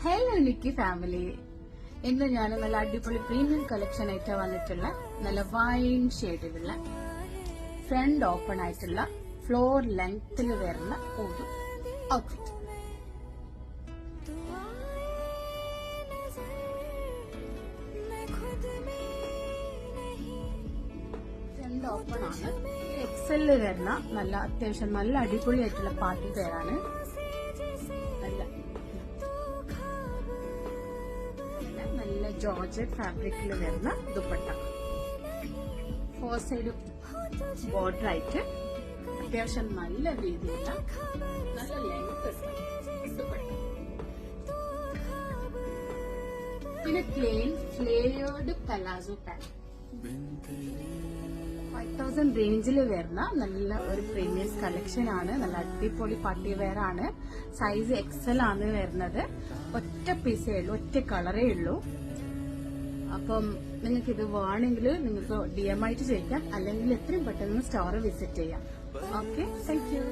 Hello Nikki family, ഇന്ന് ഞാൻ നല്ല അടിപൊളി പ്രീമിയം കളക്ഷൻ ആയിട്ട് വന്നിട്ടുള്ള നല്ല വൈൻ ഷെയ്ഡിലുള്ള ഫ്രണ്ട് ഓപ്പൺ ആയിട്ടുള്ള ഫ്ലോർ ലെങ്ത്തിൽ വരുന്ന ഒരു ഔട്ട്ഫിറ്റ്. ഫ്രണ്ട് ഓപ്പൺ ആണ്, എക്സലില് വരുന്ന നല്ല അത്യാവശ്യം നല്ല അടിപൊളിയായിട്ടുള്ള പാർട്ടി വെയറാണ്. നല്ല ജോർജറ്റ് ഫാബ്രിക്കിൽ വരുന്ന ദുപ്പട്ട, 4 സൈഡ് ബോർഡർ ആയിട്ട് അത്യാവശ്യം നല്ല രീതിയിലുള്ള നല്ല ലെങ്ത് ദുപ്പട്ട. പിന്നെ പ്ലെയിൻ ഫ്ലേയേർഡ് പലാസോ പാന്റ് 5000 റേഞ്ചിൽ വരുന്ന നല്ല ഒരു പ്രീമിയം കളക്ഷൻ ആണ്. നല്ല അടിപൊളി പാർട്ടി വെയർ ആണ്. സൈസ് എക്സൽ ആണ് വരുന്നത്. ഒറ്റ പീസേ ഉള്ളൂ, ഒറ്റ കളറേ ഉള്ളൂ. അപ്പം നിങ്ങൾക്ക് ഇത് വേണമെങ്കിൽ നിങ്ങൾക്ക് DM ആയിട്ട് ചെയ്യിക്കാം, അല്ലെങ്കിൽ എത്രയും പെട്ടെന്ന് സ്റ്റോർ വിസിറ്റ് ചെയ്യാം. Okay, thank you.